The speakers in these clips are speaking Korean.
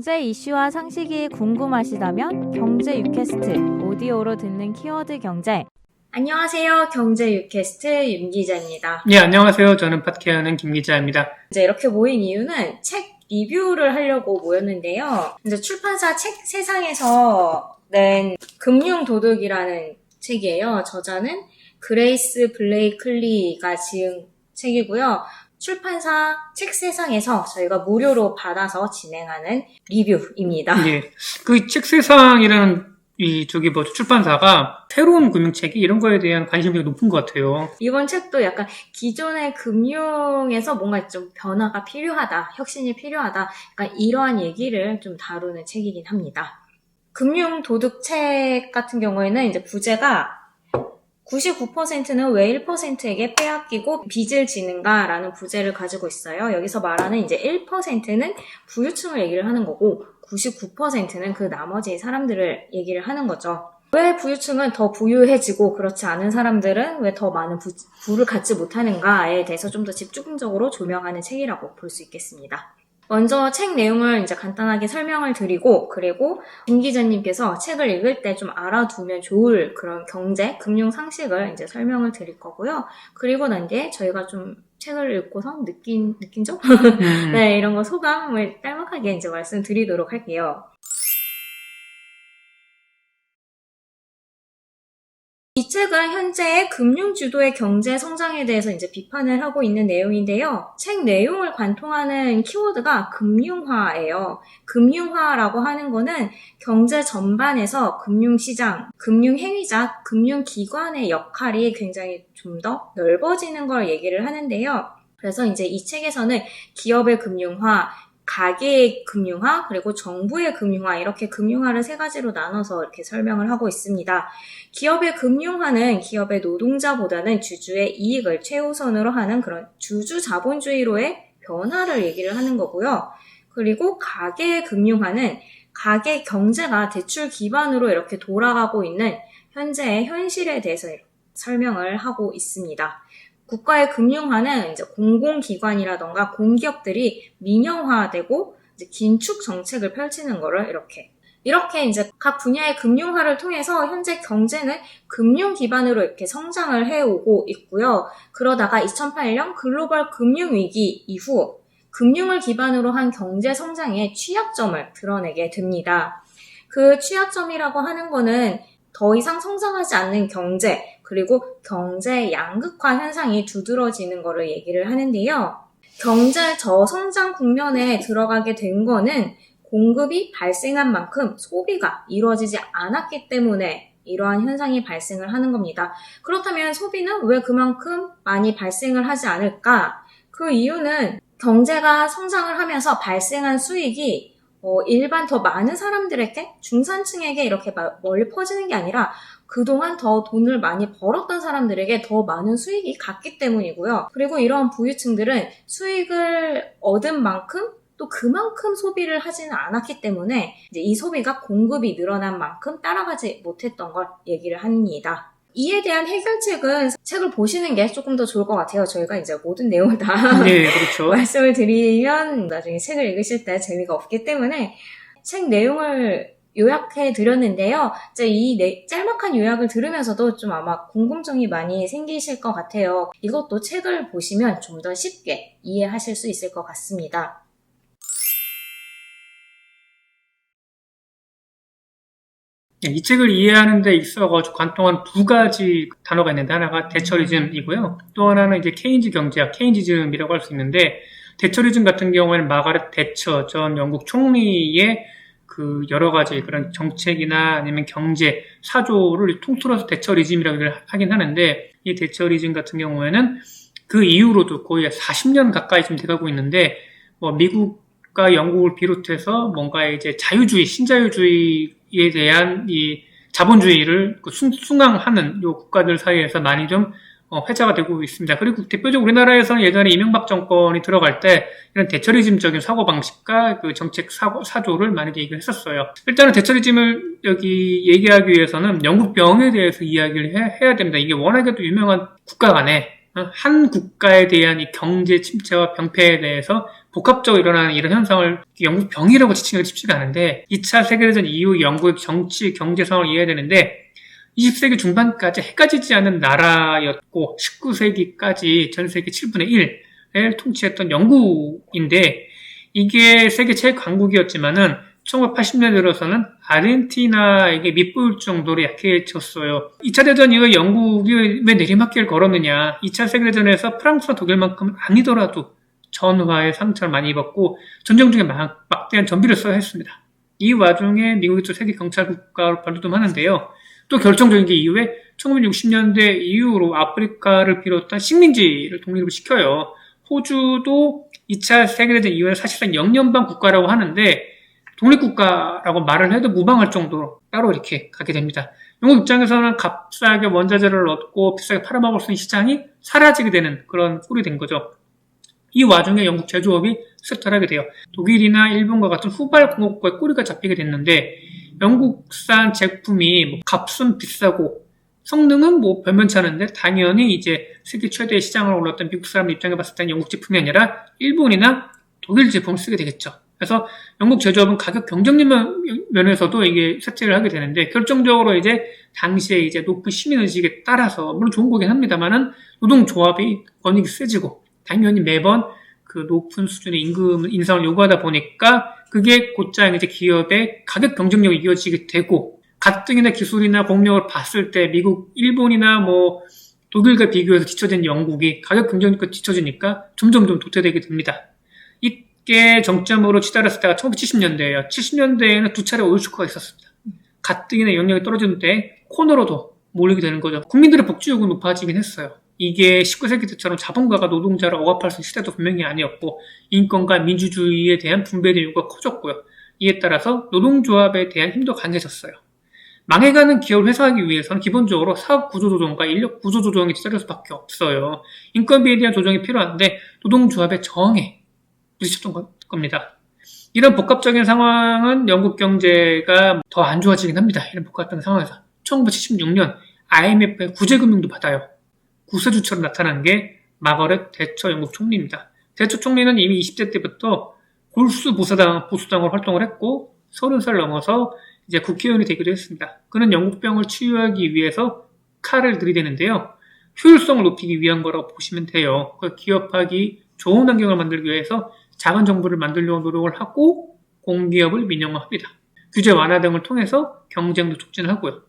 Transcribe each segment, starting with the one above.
경제 이슈와 상식이 궁금하시다면 경제 유캐스트 오디오로 듣는 키워드 경제. 안녕하세요. 경제 유캐스트 윤 기자입니다. 네, 안녕하세요. 저는 팟캐하는 김 기자입니다. 이제 이렇게 모인 이유는 책 리뷰를 하려고 모였는데요. 이제 출판사 책 세상에서 낸 금융도덕이라는 책이에요. 저자는 그레이스 블레이클리가 지은 책이고요. 출판사 책세상에서 저희가 무료로 받아서 진행하는 리뷰입니다. 네, 그 책세상이라는 출판사가 새로운 금융책이 이런 거에 대한 관심이 되게 높은 것 같아요. 이번 책도 약간 기존의 금융에서 뭔가 좀 변화가 필요하다, 혁신이 필요하다, 약간 이러한 얘기를 좀 다루는 책이긴 합니다. 금융도덕책 같은 경우에는 이제 부제가 99%는 왜 1%에게 빼앗기고 빚을 지는가라는 부제를 가지고 있어요. 여기서 말하는 이제 1%는 부유층을 얘기를 하는 거고 99%는 그 나머지 사람들을 얘기를 하는 거죠. 왜 부유층은 더 부유해지고 그렇지 않은 사람들은 왜 더 많은 부를 갖지 못하는가에 대해서 좀 더 집중적으로 조명하는 책이라고 볼 수 있겠습니다. 먼저 책 내용을 이제 간단하게 설명을 드리고, 그리고 김 기자님께서 책을 읽을 때 좀 알아두면 좋을 그런 경제, 금융 상식을 이제 설명을 드릴 거고요. 그리고 난 뒤에 저희가 좀 책을 읽고서 느낀 점? 네, 이런 거 소감을 짤막하게 이제 말씀드리도록 할게요. 이 책은 현재의 금융주도의 경제 성장에 대해서 이제 비판을 하고 있는 내용인데요. 책 내용을 관통하는 키워드가 금융화예요. 금융화라고 하는 거는 경제 전반에서 금융시장, 금융행위자, 금융기관의 역할이 굉장히 좀 더 넓어지는 걸 얘기를 하는데요. 그래서 이제 이 책에서는 기업의 금융화, 가계의 금융화, 그리고 정부의 금융화, 이렇게 금융화를 세 가지로 나눠서 이렇게 설명을 하고 있습니다. 기업의 금융화는 기업의 노동자보다는 주주의 이익을 최우선으로 하는 그런 주주 자본주의로의 변화를 얘기를 하는 거고요. 그리고 가계의 금융화는 가계 경제가 대출 기반으로 이렇게 돌아가고 있는 현재의 현실에 대해서 설명을 하고 있습니다. 국가의 금융화는 이제 공공기관이라던가 공기업들이 민영화되고 이제 긴축 정책을 펼치는 거를 이렇게 이제 각 분야의 금융화를 통해서 현재 경제는 금융 기반으로 이렇게 성장을 해오고 있고요. 그러다가 2008년 글로벌 금융위기 이후 금융을 기반으로 한 경제 성장의 취약점을 드러내게 됩니다. 그 취약점이라고 하는 거는 더 이상 성장하지 않는 경제, 그리고 경제 양극화 현상이 두드러지는 거를 얘기를 하는데요. 경제 저성장 국면에 들어가게 된 거는 공급이 발생한 만큼 소비가 이루어지지 않았기 때문에 이러한 현상이 발생을 하는 겁니다. 그렇다면 소비는 왜 그만큼 많이 발생을 하지 않을까? 그 이유는 경제가 성장을 하면서 발생한 수익이 일반 더 많은 사람들에게, 중산층에게 이렇게 멀리 퍼지는 게 아니라 그동안 더 돈을 많이 벌었던 사람들에게 더 많은 수익이 갔기 때문이고요. 그리고 이러한 부유층들은 수익을 얻은 만큼 또 그만큼 소비를 하지는 않았기 때문에 이제 이 소비가 공급이 늘어난 만큼 따라가지 못했던 걸 얘기를 합니다. 이에 대한 해결책은 책을 보시는 게 조금 더 좋을 것 같아요. 저희가 이제 모든 내용을 다 네, 그렇죠. 말씀을 드리면 나중에 책을 읽으실 때 재미가 없기 때문에 책 내용을 요약해 드렸는데요. 이제 이 짤막한 요약을 들으면서도 좀 아마 궁금증이 많이 생기실 것 같아요. 이것도 책을 보시면 좀 더 쉽게 이해하실 수 있을 것 같습니다. 이 책을 이해하는 데 있어가지고 관통한 두 가지 단어가 있는데, 하나가 대처리즘이고요. 또 하나는 이제 케인즈 경제학, 케인지즘이라고 할 수 있는데, 대처리즘 같은 경우에는 마가렛 대처 전 영국 총리의 그 여러 가지 그런 정책이나 아니면 경제 사조를 통틀어서 대처리즘이라고 하긴 하는데, 이 대처리즘 같은 경우에는 그 이후로도 거의 40년 가까이 지금 돼가고 있는데, 미국과 영국을 비롯해서 뭔가 이제 자유주의, 신자유주의에 대한 이 자본주의를 숭앙하는 요 국가들 사이에서 많이 좀 회자가 되고 있습니다. 그리고 대표적으로 우리나라에서는 예전에 이명박 정권이 들어갈 때 이런 대처리즘적인 사고방식과 그 정책 사조를 많이 얘기를 했었어요. 일단은 대처리즘을 여기 얘기하기 위해서는 영국병에 대해서 이야기를 해야 됩니다. 이게 워낙에도 유명한 국가 간에 한 국가에 대한 이 경제 침체와 병폐에 대해서 복합적으로 일어나는 이런 현상을 영국 병이라고 지칭하기 쉽지가 않은데 2차 세계대전 이후 영국의 정치, 경제 상황을 이해해야 되는데 20세기 중반까지 해가 지지 않은 나라였고 19세기까지 전 세계 7분의 1을 통치했던 영국인데 이게 세계 최강국이었지만은 1980년대 들어서는 아르헨티나에게 밑보일 정도로 약해졌어요. 2차 대전 이후에 영국이 왜 내리막길을 걸었느냐. 2차 세계대전에서 프랑스와 독일만큼은 아니더라도 전화의 상처를 많이 입었고 전쟁 중에 막대한 전비를 써야 했습니다. 이 와중에 미국이 또 세계 경찰 국가로 발돋움하는데요. 또 결정적인 게 이후에 1960년대 이후로 아프리카를 비롯한 식민지를 독립을 시켜요. 호주도 2차 세계대전 이후에 사실상 영연방 국가라고 하는데 독립국가라고 말을 해도 무방할 정도로 따로 이렇게 가게 됩니다. 영국 입장에서는 값싸게 원자재를 얻고 비싸게 팔아먹을 수 있는 시장이 사라지게 되는 그런 꼴이 된 거죠. 이 와중에 영국 제조업이 쇠퇴하게 돼요. 독일이나 일본과 같은 후발 공업국가의 꼬리가 잡히게 됐는데 영국산 제품이 뭐 값은 비싸고 성능은 뭐 변변치 않은데 당연히 이제 세계 최대의 시장을 올랐던 미국 사람 입장에 봤을 때는 영국 제품이 아니라 일본이나 독일 제품을 쓰게 되겠죠. 그래서 영국 제조업은 가격 경쟁력 면에서도 이게 쇠퇴를 하게 되는데 결정적으로 이제 당시에 이제 높은 시민의식에 따라서 물론 좋은 거긴 합니다만은 노동조합이 권익이 세지고 당연히 매번 그 높은 수준의 임금 인상을 요구하다 보니까 그게 곧장 이제 기업의 가격 경쟁력이 이어지게 되고 가뜩이나 기술이나 공력을 봤을 때 미국, 일본이나 뭐 독일과 비교해서 뒤처진 영국이 가격 경쟁력과 뒤처지니까 점점 도태되게 됩니다. 이게 정점으로 치달았을 때가 1970년대예요. 70년대에는 두 차례 오일쇼크가 있었습니다. 가뜩이나 영향력이 떨어지는데 코너로도 몰리게 되는 거죠. 국민들의 복지 요구는 높아지긴 했어요. 이게 19세기 때처럼 자본가가 노동자를 억압할 수 있는 시대도 분명히 아니었고 인권과 민주주의에 대한 분배의 요구가 커졌고요. 이에 따라서 노동조합에 대한 힘도 강해졌어요. 망해가는 기업을 회수하기 위해서는 기본적으로 사업 구조 조정과 인력 구조 조정이 뒤따를 수밖에 없어요. 인건비에 대한 조정이 필요한데 노동조합의 저항에 부딪혔던 겁니다. 이런 복합적인 상황은 영국 경제가 더 안 좋아지긴 합니다. 이런 복합적인 상황에서 1976년 IMF의 구제금융도 받아요. 구세주처럼 나타난 게 마거렛 대처 영국 총리입니다. 대처 총리는 이미 20대 때부터 골수 보수당으로 활동을 했고 30살 넘어서 이제 국회의원이 되기도 했습니다. 그는 영국병을 치유하기 위해서 칼을 들이대는데요. 효율성을 높이기 위한 거라고 보시면 돼요. 기업하기 좋은 환경을 만들기 위해서 작은 정부를 만들려고 노력을 하고 공기업을 민영화합니다. 규제 완화 등을 통해서 경쟁도 촉진하고요.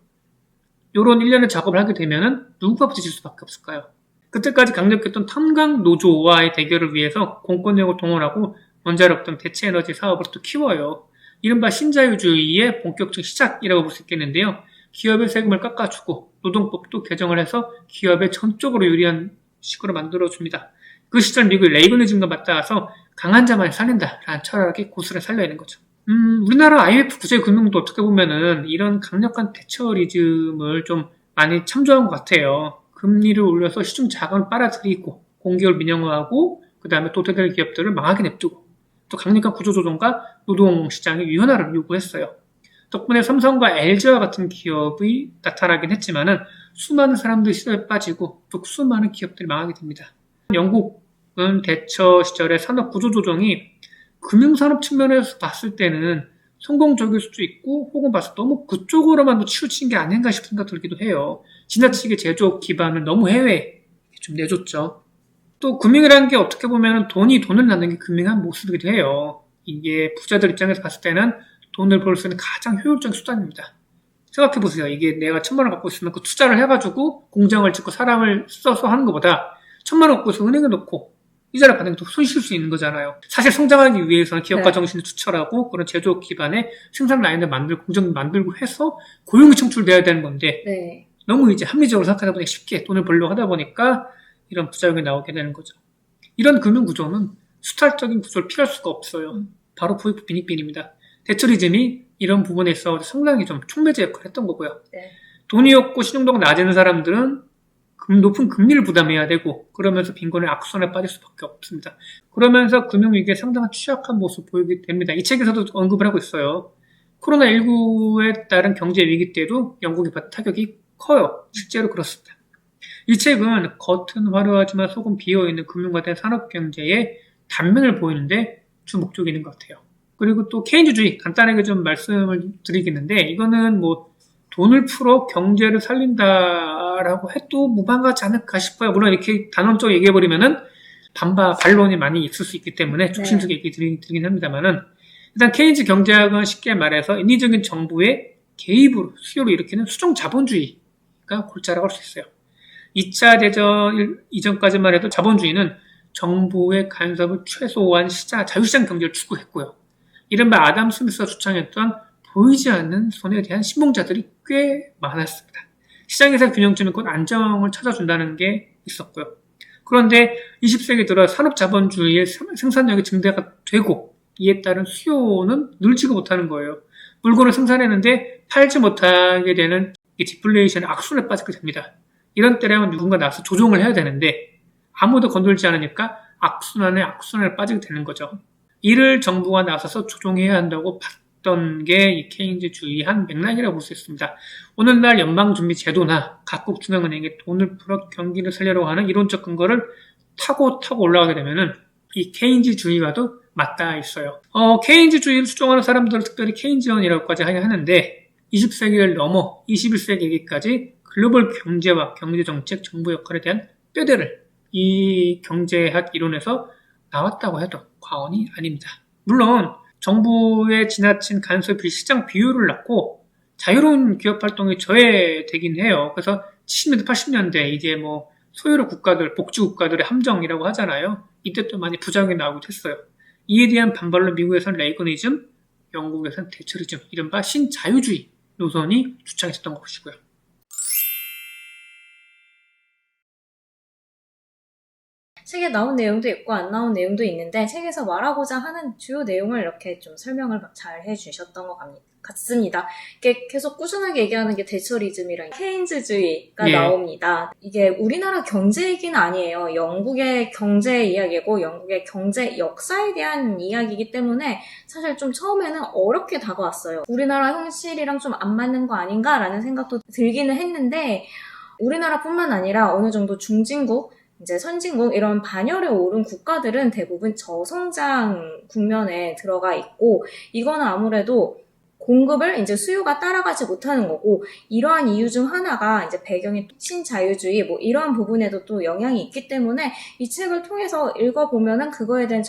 이런 일련의 작업을 하게 되면은 누구가 부딪힐 수밖에 없을까요? 그때까지 강력했던 탄광 노조와의 대결을 위해서 공권력을 동원하고 원자력 등 대체 에너지 사업을 또 키워요. 이른바 신자유주의의 본격적 시작이라고 볼 수 있겠는데요. 기업의 세금을 깎아주고 노동법도 개정을 해서 기업에 전적으로 유리한 식으로 만들어줍니다. 그 시절 미국의 레이거니즘과 맞닿아서 강한 자만 살린다라는 철학이 고스란히 살려있는 거죠. 우리나라 IMF 구제금융도 어떻게 보면은 이런 강력한 대처리즘을 좀 많이 참조한 것 같아요. 금리를 올려서 시중 자금을 빨아들이고 공기업을 민영화하고 그 다음에 도태될 기업들을 망하게 냅두고 또 강력한 구조조정과 노동시장의 유연화를 요구했어요. 덕분에 삼성과 LG와 같은 기업이 나타나긴 했지만은 수많은 사람들이 시대에 빠지고 또 수많은 기업들이 망하게 됩니다. 영국은 대처 시절의 산업 구조조정이 금융산업 측면에서 봤을 때는 성공적일 수도 있고 혹은 봤을 때 너무 그쪽으로만 치우친 게 아닌가 싶은 생각 들기도 해요. 지나치게 제조업 기반을 너무 해외에 좀 내줬죠. 또 금융이라는 게 어떻게 보면 돈을 낳는 게 금융한 모습이기도 해요. 이게 부자들 입장에서 봤을 때는 돈을 벌 수 있는 가장 효율적인 수단입니다. 생각해보세요. 이게 내가 1,000만 원 갖고 있으면 그 투자를 해가지고 공장을 짓고 사람을 써서 하는 것보다 1,000만 원 갖고 있어 은행에 넣고 이자를 받는 게 더 손실 수 있는 거잖아요. 사실 성장하기 위해서는 기업가 정신을 투철하고 그런 제조업 기반의 생산 라인을 만들고 공장을 만들고 해서 고용이 창출돼야 되는 건데 너무 이제 합리적으로 생각하다 보니까 쉽게 돈을 벌려고 하다 보니까 이런 부작용이 나오게 되는 거죠. 이런 금융 구조는 수탈적인 구조를 피할 수가 없어요. 바로 부익부 빈익빈입니다. 대처리즘이 이런 부분에 있어 상당히 좀 촉매제 역할을 했던 거고요. 돈이 없고 신용도가 낮은 사람들은 높은 금리를 부담해야 되고 그러면서 빈곤의 악순환에 빠질 수밖에 없습니다. 그러면서 금융위기에 상당한 취약한 모습을 보이게 됩니다. 이 책에서도 언급을 하고 있어요. 코로나19에 따른 경제 위기 때도 영국이 받은 타격이 커요. 실제로 그렇습니다. 이 책은 겉은 화려하지만 속은 비어있는 금융과 산업경제의 단면을 보이는데 주 목적이 있는 것 같아요. 그리고 또 케인즈주의 간단하게 좀 말씀을 드리겠는데 이거는 뭐 돈을 풀어 경제를 살린다라고 해도 무방하지 않을까 싶어요. 물론 이렇게 단언적으로 얘기해버리면은 반론이 많이 있을 수 있기 때문에 조심스럽게 얘기 드리긴 합니다만은 일단 케인즈 경제학은 쉽게 말해서 인위적인 정부의 개입으로 수요를 일으키는 수종 자본주의가 골자라고 할 수 있어요. 2차 대전 이전까지만 해도 자본주의는 정부의 간섭을 최소화한 자유시장 경제를 추구했고요. 이른바 아담 스미스가 주창했던 보이지 않는 손에 대한 신봉자들이 꽤 많았습니다. 시장에서 균형점이 곧 안정을 찾아준다는 게 있었고요. 그런데 20세기 들어 산업자본주의의 생산력이 증대가 되고 이에 따른 수요는 늘지가 못하는 거예요. 물건을 생산했는데 팔지 못하게 되는 디플레이션 악순환에 빠지게 됩니다. 이런 때라면 누군가 나와서 조정을 해야 되는데 아무도 건들지 않으니까 악순환에 빠지게 되는 거죠. 이를 정부가 나서서 조정해야 한다고 봤던 게 이 케인즈주의의 한 맥락이라고 볼 수 있습니다. 오늘날 연방준비제도나 각국 중앙은행에 돈을 풀어 경기를 살려고 하는 이론적 근거를 타고 올라가게 되면은 이 케인즈주의와도 맞닿아 있어요. 케인즈주의를 추종하는 사람들을 특별히 케인지언이라고까지 하는데 20세기를 넘어 21세기까지 글로벌 경제와 경제정책, 정부 역할에 대한 뼈대를 이 경제학 이론에서 나왔다고 해도 과언이 아닙니다. 물론 정부의 지나친 간섭이 시장 비율을 낳고 자유로운 기업 활동이 저해되긴 해요. 그래서 70년대, 80년대 이제 뭐 소유로 국가들, 복지 국가들의 함정이라고 하잖아요. 이때 또 많이 부작용이 나오기도 했어요. 이에 대한 반발로 미국에서는 레이거니즘, 영국에서는 대처리즘, 이른바 신자유주의 노선이 주창했었던 것이고요. 책에 나온 내용도 있고 안 나온 내용도 있는데 책에서 말하고자 하는 주요 내용을 이렇게 좀 설명을 잘 해주셨던 것 같습니다. 이게 계속 꾸준하게 얘기하는 게 대처리즘이랑 케인즈주의가 나옵니다. 이게 우리나라 경제 얘기는 아니에요. 영국의 경제 이야기고 영국의 경제 역사에 대한 이야기이기 때문에 사실 좀 처음에는 어렵게 다가왔어요. 우리나라 현실이랑 좀 안 맞는 거 아닌가라는 생각도 들기는 했는데 우리나라뿐만 아니라 어느 정도 중진국 이제 선진국 이런 반열에 오른 국가들은 대부분 저성장 국면에 들어가 있고 이거는 아무래도 공급을 이제 수요가 따라가지 못하는 거고 이러한 이유 중 하나가 이제 배경이 신자유주의 뭐 이러한 부분에도 또 영향이 있기 때문에 이 책을 통해서 읽어보면은 그거에 대한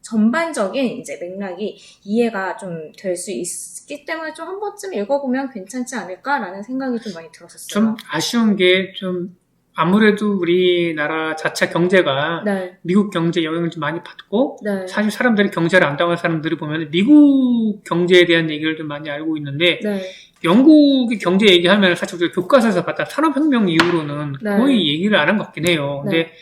전반적인 이제 맥락이 이해가 좀 될 수 있기 때문에 좀 한 번쯤 읽어보면 괜찮지 않을까라는 생각이 좀 많이 들었었어요. 좀 아쉬운 게 좀 아무래도 우리나라 자체 경제가 미국 경제 영향을 좀 많이 받고 사실 사람들이 경제를 안 당하는 사람들이 보면 미국 경제에 대한 얘기를 좀 많이 알고 있는데 영국의 경제 얘기하면 사실 우리가 교과서에서 봤던 산업혁명 이후로는 거의 얘기를 안 한 것 같긴 해요. 근데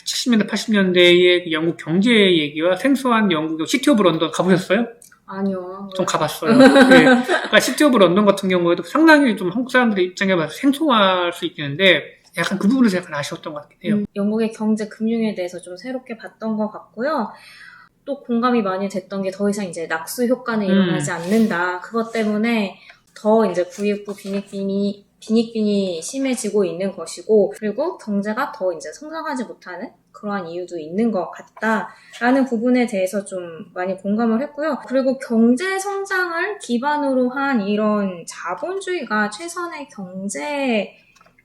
70년대, 80년대의 영국 경제 얘기와 생소한 영국의 시티 오브 런던 가보셨어요? 아니요. 좀 가봤어요. 그러니까 시티 오브 런던 같은 경우에도 상당히 좀 한국 사람들의 입장에 봐서 생소할 수 있겠는데 약간 그 부분에서 약간 아쉬웠던 것 같긴 해요. 영국의 경제 금융에 대해서 좀 새롭게 봤던 것 같고요. 또 공감이 많이 됐던 게 더 이상 이제 낙수 효과는 일어나지 않는다. 그것 때문에 더 이제 부익부 빈익빈이 심해지고 있는 것이고 그리고 경제가 더 이제 성장하지 못하는 그러한 이유도 있는 것 같다라는 부분에 대해서 좀 많이 공감을 했고요. 그리고 경제 성장을 기반으로 한 이런 자본주의가 최선의 경제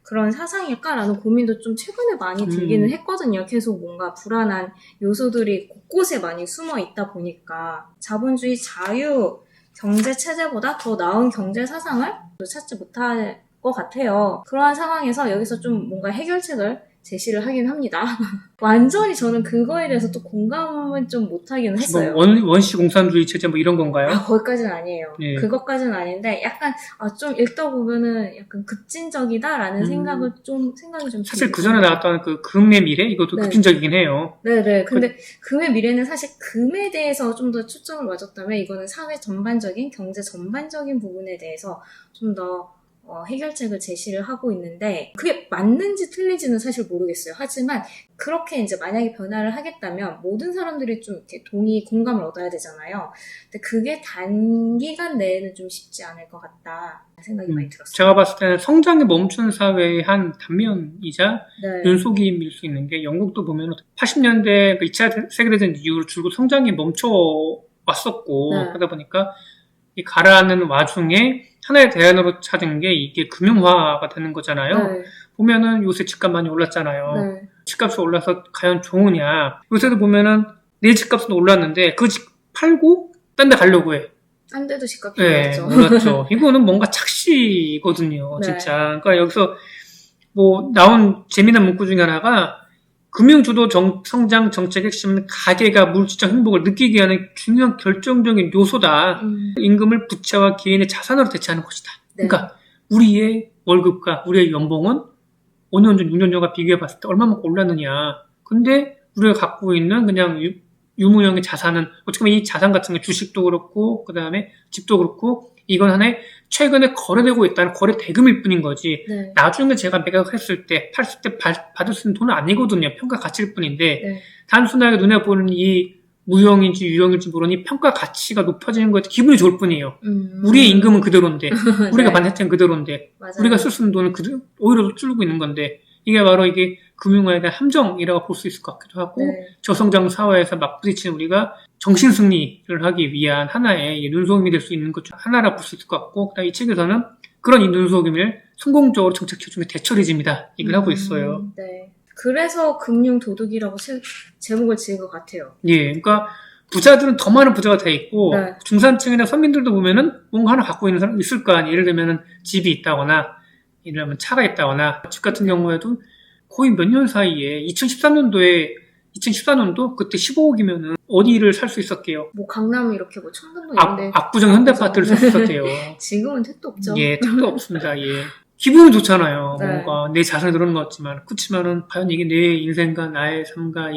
그런 사상일까라는 고민도 좀 최근에 많이 들기는 했거든요. 계속 뭔가 불안한 요소들이 곳곳에 많이 숨어 있다 보니까 자본주의 자유 경제 체제보다 더 나은 경제 사상을 찾지 못할 것 같아요. 그러한 상황에서 여기서 좀 뭔가 해결책을 제시를 하긴 합니다. 완전히 저는 그거에 대해서 또 공감은 좀 못하긴 했어요. 뭐 원시 공산주의 체제 뭐 이런 건가요? 거기까지는 아니에요. 그것까지는 아닌데 약간 좀 읽다 보면은 약간 급진적이다라는 생각이 좀 사실 그 전에 나왔던 그 금의 미래 이것도 급진적이긴 해요. 네네. 근데 금의 미래는 사실 금에 대해서 좀 더 초점을 맞췄다면 이거는 사회 전반적인 경제 전반적인 부분에 대해서 좀 더 해결책을 제시를 하고 있는데 그게 맞는지 틀린지는 사실 모르겠어요. 하지만 그렇게 이제 만약에 변화를 하겠다면 모든 사람들이 좀 이렇게 공감을 얻어야 되잖아요. 근데 그게 단기간 내에는 좀 쉽지 않을 것 같다 생각이 많이 들었어요. 제가 봤을 때는 성장이 멈춘 사회의 한 단면이자 네. 눈속임일 수 있는 게 영국도 보면 80년대 2차 세계대전 이후로 줄곧 성장이 멈춰 왔었고 네. 하다 보니까 이 가라앉는 와중에 하나의 대안으로 찾은 게 이게 금융화가 되는 거잖아요. 네. 보면은 요새 집값 많이 올랐잖아요. 네. 집값이 올라서 과연 좋으냐. 요새도 보면은 내 집값은 올랐는데 그 집 팔고 딴 데 가려고 해. 딴 데도 집값이 네, 올랐죠. 올랐죠. 이거는 뭔가 착시거든요, 네. 진짜. 그러니까 여기서 뭐 나온 재미난 문구 중에 하나가 금융주도 성장 정책의 핵심은 가계가 물질적 행복을 느끼게 하는 중요한 결정적인 요소다. 임금을 부채와 개인의 자산으로 대체하는 것이다. 네. 그러니까 우리의 월급과 우리의 연봉은 5년 전, 6년 전과 비교해 봤을 때 얼마만큼 올랐느냐. 근데 우리가 갖고 있는 그냥 유무형의 자산은 어떻게 보면 이 자산 같은 게 주식도 그렇고 그 다음에 집도 그렇고 이건 하나의 최근에 거래되고 있다는 거래 대금일 뿐인 거지. 네. 나중에 제가 매각했을 때, 팔을 때 받을 수 있는 돈은 아니거든요. 평가 가치일 뿐인데 네. 단순하게 눈에 보는 이 무형인지 유형인지 모르니 평가 가치가 높아지는 거에 기분이 좋을 뿐이에요. 우리의 임금은 그대로인데 우리가 네. 받는 혜택은 그대로인데 맞아요. 우리가 쓸 수 있는 돈은 오히려 줄고 있는 건데 이게 바로 이게 금융화에 대한 함정이라고 볼 수 있을 것 같기도 하고 네. 저성장 사회에서 맞부딪히는 우리가 정신승리를 하기 위한 하나의 눈속임이 될 수 있는 것 중 하나라 볼 수 있을 것 같고 그다음 이 책에서는 그런 이 눈속임을 성공적으로 정책해주는 대처리즘이다 얘기를 하고 있어요. 네. 그래서 금융 도둑이라고 제목을 지은 것 같아요. 예, 그러니까 부자들은 더 많은 부자가 돼 있고 네. 중산층이나 서민들도 보면은 뭔가 하나 갖고 있는 사람 있을 거 아니에요. 예를 들면은 집이 있다거나 예를 들면 차가 있다거나 집 같은 경우에도 거의 몇 년 사이에 2014년도 그때 15억이면은 어디를 살 수 있었게요? 뭐 강남 이렇게 뭐 청담동 이런데 압구정 현대아파트를 살 수 있었대요. 지금은 택도 없죠. 예, 택도 없습니다. 예. 기분은 좋잖아요. 네. 뭔가 내 자산이 늘어난 것 같지만 그렇지만은 과연 이게 내 인생과 나의 삶과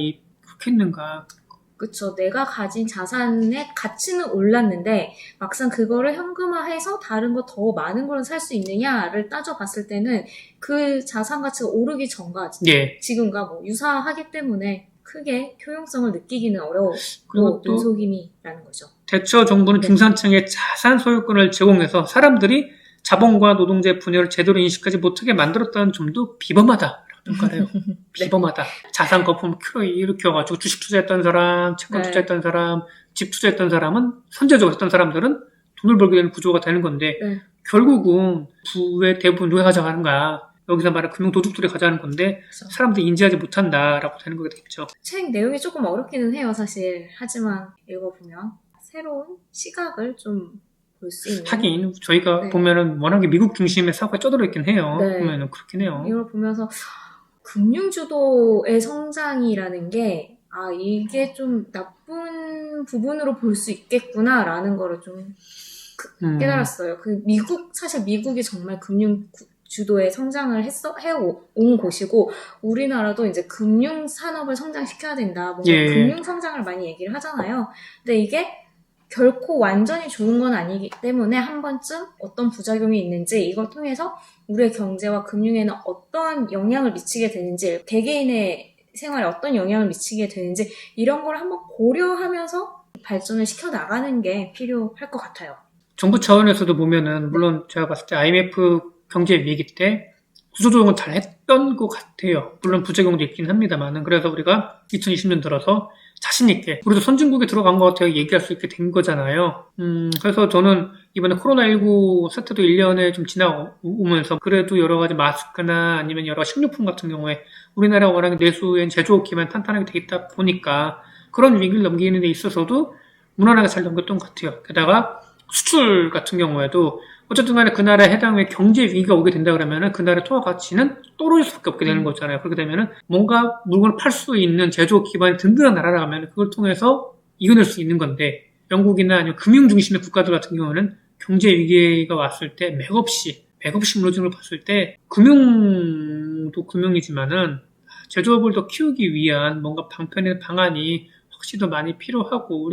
그렇겠는가? 그쵸. 내가 가진 자산의 가치는 올랐는데 막상 그거를 현금화해서 다른 거 더 많은 걸 살 수 있느냐를 따져봤을 때는 그 자산 가치가 오르기 전과 예. 지금과 뭐 유사하기 때문에 크게 효용성을 느끼기는 어려워. 그리고 또 눈속임이라는 거죠. 대처 정부는 네. 중산층의 자산 소유권을 제공해서 사람들이 자본과 노동자의 분열을 제대로 인식하지 못하게 만들었다는 점도 비범하다. 평가를 해요. 비범하다. 자산 거품 일으켜가지고 주식 투자했던 사람, 채권 네. 투자했던 사람, 집 투자했던 사람은 선제적으로 했던 사람들은 돈을 벌게 되는 구조가 되는 건데 네. 결국은 부의 대부분 누가 가져가는가? 여기서 말하는 금융 도둑들이 가져가는 건데 그렇죠. 사람들이 인지하지 못한다라고 되는 거게 되겠죠. 책 내용이 조금 어렵기는 해요, 사실. 하지만 읽어보면 새로운 시각을 좀 볼 수 있는. 하긴 저희가 네. 보면은 워낙에 미국 중심의 사고가 쩌들어 있긴 해요. 네. 보면은 그렇긴 해요. 이걸 보면서 금융주도의 성장이라는 게 이게 좀 나쁜 부분으로 볼 수 있겠구나라는 거를 좀 깨달았어요. 사실 미국이 정말 금융주도의 성장을 해온 곳이고, 우리나라도 이제 금융산업을 성장시켜야 된다. 뭔가 예. 금융성장을 많이 얘기를 하잖아요. 근데 이게 결코 완전히 좋은 건 아니기 때문에 한 번쯤 어떤 부작용이 있는지 이걸 통해서 우리의 경제와 금융에는 어떠한 영향을 미치게 되는지, 개개인의 생활에 어떤 영향을 미치게 되는지 이런 걸 한번 고려하면서 발전을 시켜나가는 게 필요할 것 같아요. 정부 차원에서도 보면은 물론 제가 봤을 때 IMF 경제 위기 때 구조조정을 잘 했던 것 같아요. 물론 부작용도 있긴 합니다만은 그래서 우리가 2020년 들어서 자신 있게 우리도 선진국에 들어간 것 같아요. 얘기할 수 있게 된 거잖아요. 그래서 저는 이번에 코로나19 사태도 1년에 좀 지나오면서 그래도 여러 가지 마스크나 아니면 여러 식료품 같은 경우에 우리나라가 워낙에 내수엔 제조업 기반 탄탄하게 돼 있다 보니까 그런 위기를 넘기는 데 있어서도 무난하게 잘 넘겼던 것 같아요. 게다가 수출 같은 경우에도 어쨌든 간에 그 나라에 해당의 경제 위기가 오게 된다 그러면은 그 나라의 통화 가치는 떨어질 수밖에 없게 되는 거잖아요. 그렇게 되면은 뭔가 물건을 팔 수 있는 제조업 기반이 든든한 나라라 하면 그걸 통해서 이겨낼 수 있는 건데 영국이나 아니면 금융 중심의 국가들 같은 경우는 경제 위기가 왔을 때 맥없이 무너지는 걸 봤을 때 금융도 금융이지만은 제조업을 더 키우기 위한 뭔가 방편의 방안이 확실히 더 많이 필요하고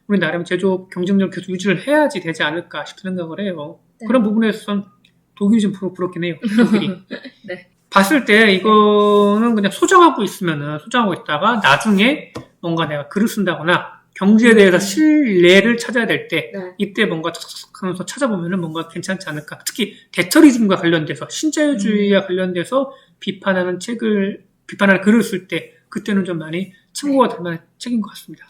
우리 나름 제조업 경쟁력을 계속 유지를 해야지 되지 않을까 싶은 생각을 해요. 네. 그런 부분에선 독일이 좀 부럽긴 해요. 독일이. 네. 봤을 때 이거는 그냥 소장하고 있다가 나중에 뭔가 내가 글을 쓴다거나 경제에 대해서 신뢰를 찾아야 될 때 네. 이때 뭔가 척척 하면서 찾아보면은 뭔가 괜찮지 않을까. 특히 대터리즘과 관련돼서 신자유주의와 관련돼서 비판하는 글을 쓸 때 그때는 좀 많이 참고가 될 만한 책인 것 같습니다.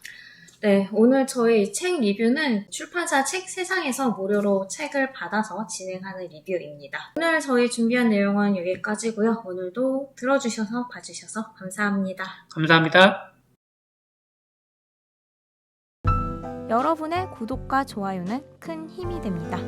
네, 오늘 저희 책 리뷰는 출판사 책 세상에서 무료로 책을 받아서 진행하는 리뷰입니다. 오늘 저희 준비한 내용은 여기까지고요. 오늘도 들어주셔서 봐주셔서 감사합니다. 감사합니다. 여러분의 구독과 좋아요는 큰 힘이 됩니다.